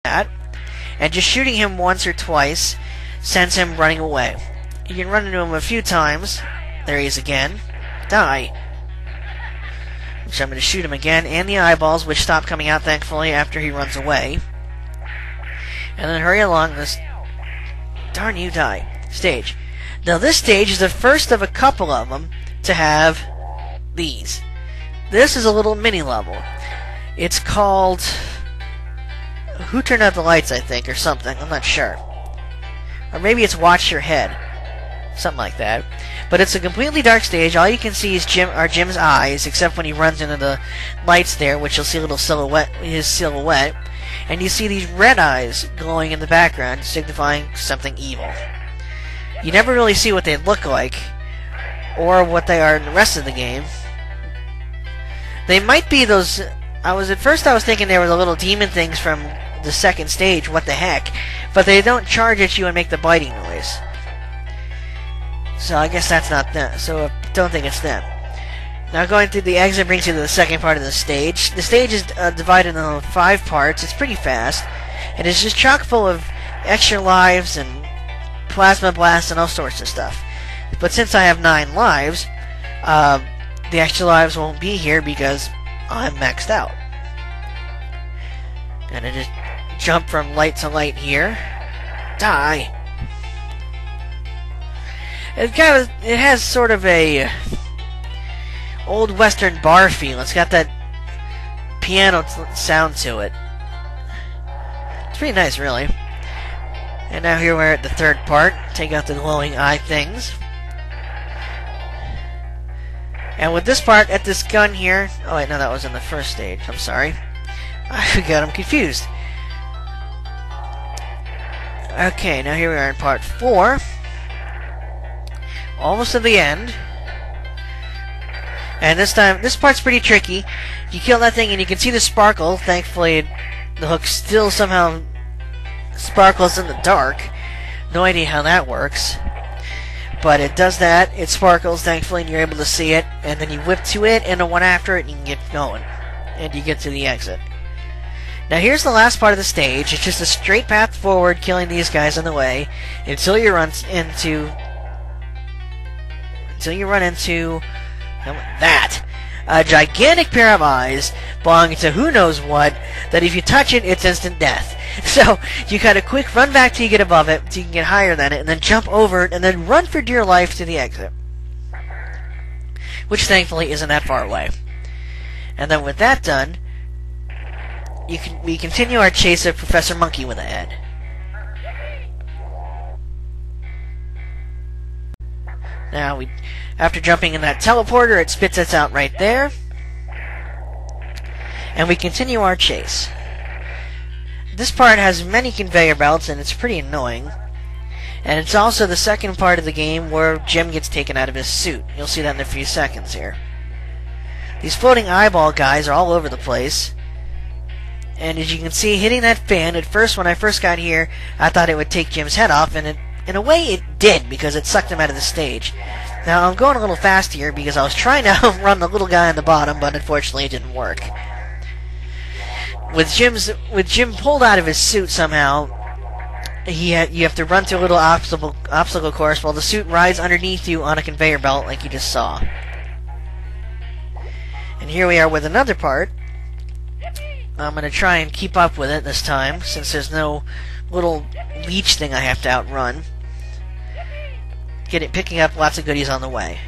that, and just shooting him once or twice sends him running away. You can run into him a few times. There he is again. Die. Which I'm going to shoot him again, and the eyeballs, which stop coming out, thankfully, after he runs away. And then hurry along this... Darn you, die. Stage. Now this stage is the first of a couple of them to have these. This is a little mini level. It's called... Who Turned Out the Lights, I think, or something. I'm not sure. Or maybe it's Watch Your Head. Something like that. But it's a completely dark stage. All you can see is Jim's eyes, except when he runs into the lights there, which you'll see a little silhouette, his silhouette. And you see these red eyes glowing in the background, signifying something evil. You never really see what they look like, or what they are in the rest of the game. They might be those... At first I was thinking they were the little demon things from the second stage, what the heck. But they don't charge at you and make the biting noise. So I guess that's not them. So I don't think it's them. Now going through the exit brings you to the second part of the stage. The stage is divided into 5 parts. It's pretty fast. And it's just chock full of extra lives and plasma blasts and all sorts of stuff. But since I have 9 lives, the extra lives won't be here because I'm maxed out. And I just jump from light to light here. Die. It has sort of a old western bar feel. It's got that piano sound to it. It's pretty nice, really. And now here we're at the third part. Take out the glowing eye things. And with this part, at this gun here... Oh wait, no, that was in the first stage. I'm sorry. I got him confused. Okay, now here we are in part 4. Almost at the end. And this time, this part's pretty tricky. You kill that thing and you can see the sparkle. Thankfully, the hook still somehow sparkles in the dark. No idea how that works. But it does that, it sparkles, thankfully, and you're able to see it. And then you whip to it, and the one after it, and you can get going. And you get to the exit. Now here's the last part of the stage. It's just a straight path forward, killing these guys on the way, until you run into... that. A gigantic pair of eyes belonging to who knows what, that if you touch it, it's instant death. So, you gotta quick run back till you get above it, so you can get higher than it, and then jump over it, and then run for dear life to the exit. Which, thankfully, isn't that far away. And then with that done, we continue our chase of Professor Monkey with a head. Now, after jumping in that teleporter, it spits us out right there. And we continue our chase. This part has many conveyor belts, and it's pretty annoying. And it's also the second part of the game where Jim gets taken out of his suit. You'll see that in a few seconds here. These floating eyeball guys are all over the place. And as you can see, hitting that fan, at first, when I first got here, I thought it would take Jim's head off, and in a way it did, because it sucked him out of the stage. Now, I'm going a little fast here, because I was trying to outrun the little guy on the bottom, but unfortunately it didn't work. With Jim pulled out of his suit somehow, you have to run through a little obstacle course while the suit rides underneath you on a conveyor belt like you just saw. And here we are with another part. I'm going to try and keep up with it this time, since there's no little leech thing I have to outrun. Picking up lots of goodies on the way.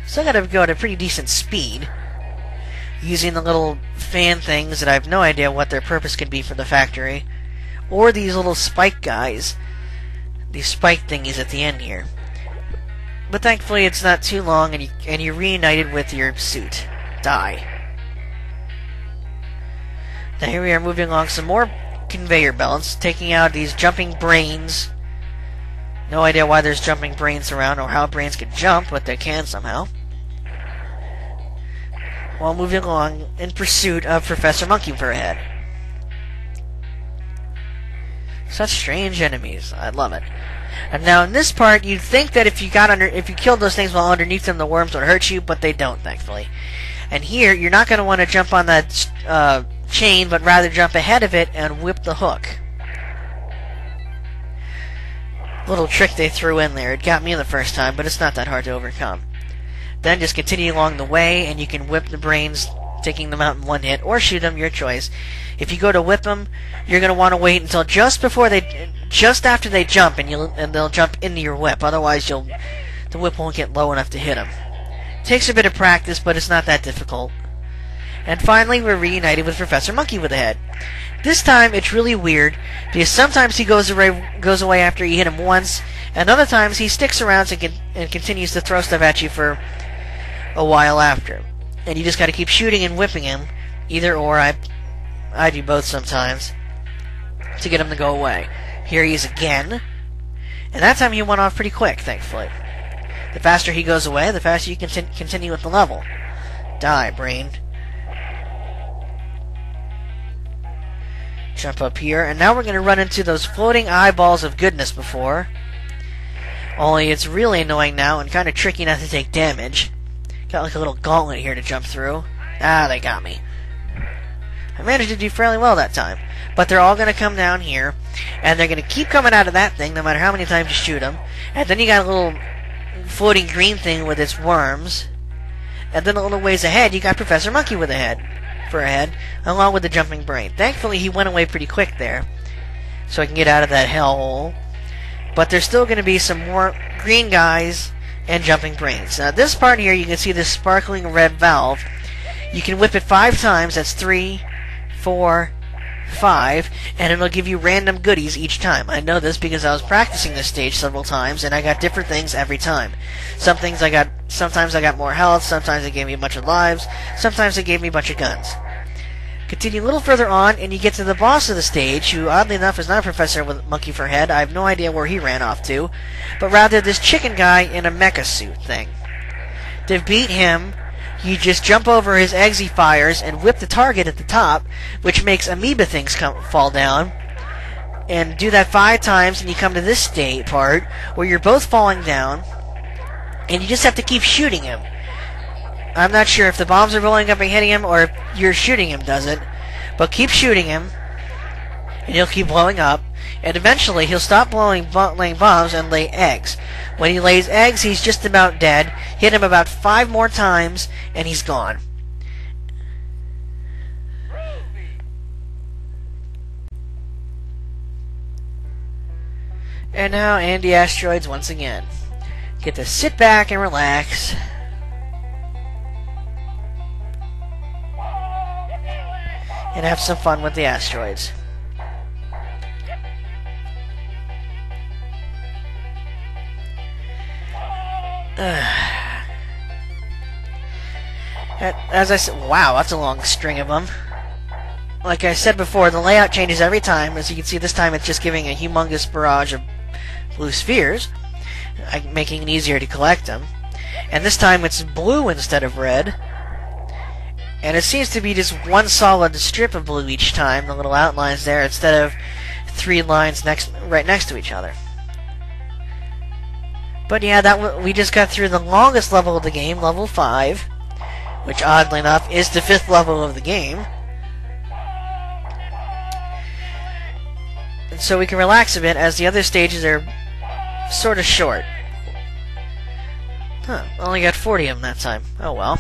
Still got to go at a pretty decent speed, using the little fan things that I have no idea what their purpose could be for the factory, or these little spike guys, these spike thingies at the end here. But thankfully it's not too long, and you're reunited with your suit. Die. Now here we are moving along some more conveyor belts, taking out these jumping brains. No idea why there's jumping brains around, or how brains can jump, but they can somehow. While moving along in pursuit of Professor Monkey for a head. Such strange enemies. I love it. And now in this part, you'd think that if you killed those things while underneath them, the worms would hurt you, but they don't, thankfully. And here, you're not going to want to jump on that chain, but rather jump ahead of it and whip the hook. little trick they threw in there. It got me the first time, but it's not that hard to overcome. Then just continue along the way, and you can whip the brains, taking them out in one hit, or shoot them, your choice. If you go to whip them, you're going to want to wait until just after they jump, and they'll jump into your whip. Otherwise, the whip won't get low enough to hit them. Takes a bit of practice, but it's not that difficult. And finally, we're reunited with Professor Monkey with a Head. This time, it's really weird, because sometimes he goes away after you hit him once, and other times he sticks around and continues to throw stuff at you for a while after. And you just got to keep shooting and whipping him, either or. I do both sometimes, to get him to go away. Here he is again, and that time he went off pretty quick, thankfully. The faster he goes away, the faster you can continue with the level. Die, brain. Jump up here, and now we're going to run into those floating eyeballs of goodness before. Only it's really annoying now and kind of tricky not to take damage. Got like a little gauntlet here to jump through. Ah, they got me. I managed to do fairly well that time. But they're all going to come down here, and they're going to keep coming out of that thing no matter how many times you shoot them. And then you got a little floating green thing with its worms. And then a little ways ahead, you got Professor Monkey with a head. For a head, along with the jumping brain. Thankfully, he went away pretty quick there, so I can get out of that hellhole. But there's still going to be some more green guys and jumping brains. Now, this part here, you can see this sparkling red valve. You can whip it 5 times. That's 3, 4, 5, and it'll give you random goodies each time. I know this because I was practicing this stage several times, and I got different things every time. Sometimes I got more health, sometimes it gave me a bunch of lives, sometimes it gave me a bunch of guns. Continue a little further on, and you get to the boss of the stage, who oddly enough is not a professor with a monkey for a head. I have no idea where he ran off to, but rather this chicken guy in a mecha suit thing. To beat him, you just jump over his eggs he fires and whip the target at the top, which makes amoeba things fall down. And do that 5 times, and you come to this part where you're both falling down, and you just have to keep shooting him. I'm not sure if the bombs are rolling up and hitting him, or if you're shooting him does it, but keep shooting him, and he'll keep blowing up, and eventually he'll stop laying bombs and lay eggs. When he lays eggs, he's just about dead. Hit him about 5 more times, and he's gone. And now, Andy Asteroids once again. Get to sit back and relax. And have some fun with the asteroids. As I said, wow, that's a long string of them. Like I said before, the layout changes every time. As you can see, this time it's just giving a humongous barrage of blue spheres, making it easier to collect them. And this time it's blue instead of red. And it seems to be just one solid strip of blue each time, the little outlines there, instead of 3 lines right next to each other. But yeah, we just got through the longest level of the game, level 5, which oddly enough is the 5th level of the game. And so we can relax a bit, as the other stages are sort of short. Huh, only got 40 of them that time. Oh well.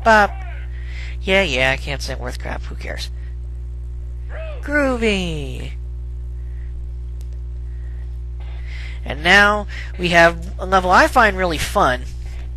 Bop. Yeah, I can't sing worth crap. Who cares? Groovy. And now we have a level I find really fun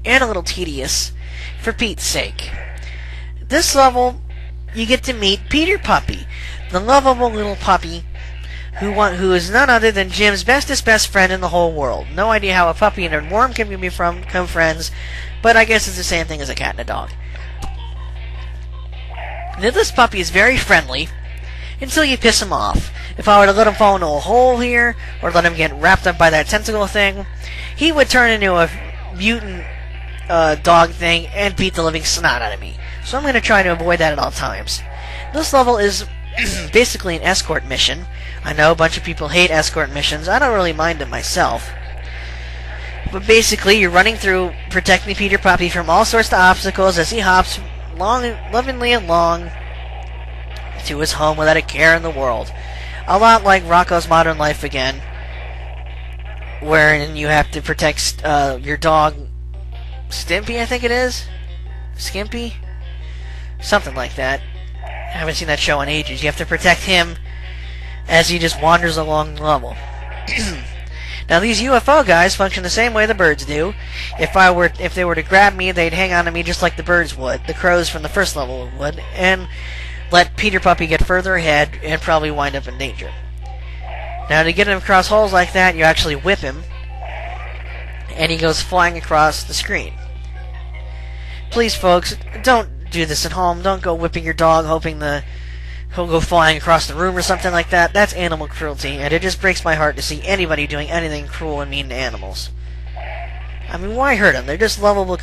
and a little tedious, for Pete's sake. This level, you get to meet Peter Puppy, the lovable little puppy who is none other than Jim's bestest best friend in the whole world. No idea how a puppy and a worm can become friends, but I guess it's the same thing as a cat and a dog. Now, this puppy is very friendly until you piss him off. If I were to let him fall into a hole here, or let him get wrapped up by that tentacle thing, he would turn into a mutant dog thing and beat the living snot out of me. So I'm going to try to avoid that at all times. This level is basically an escort mission. I know a bunch of people hate escort missions. I don't really mind them myself. But basically, you're running through protecting Peter Puppy from all sorts of obstacles as he hops lovingly along to his home without a care in the world. A lot like Rocko's Modern Life again, wherein you have to protect your dog, Stimpy, I think it is? Skimpy? Something like that. I haven't seen that show in ages. You have to protect him as he just wanders along the level. Now these UFO guys function the same way the birds do. If they were to grab me, they'd hang on to me just like the birds would, the crows from the first level would, and let Peter Puppy get further ahead and probably wind up in danger. Now to get him across holes like that, you actually whip him, and he goes flying across the screen. Please, folks, don't do this at home. Don't go whipping your dog hoping he'll go flying across the room or something like that. That's animal cruelty, and it just breaks my heart to see anybody doing anything cruel and mean to animals. I mean, why hurt them? They're just lovable creatures.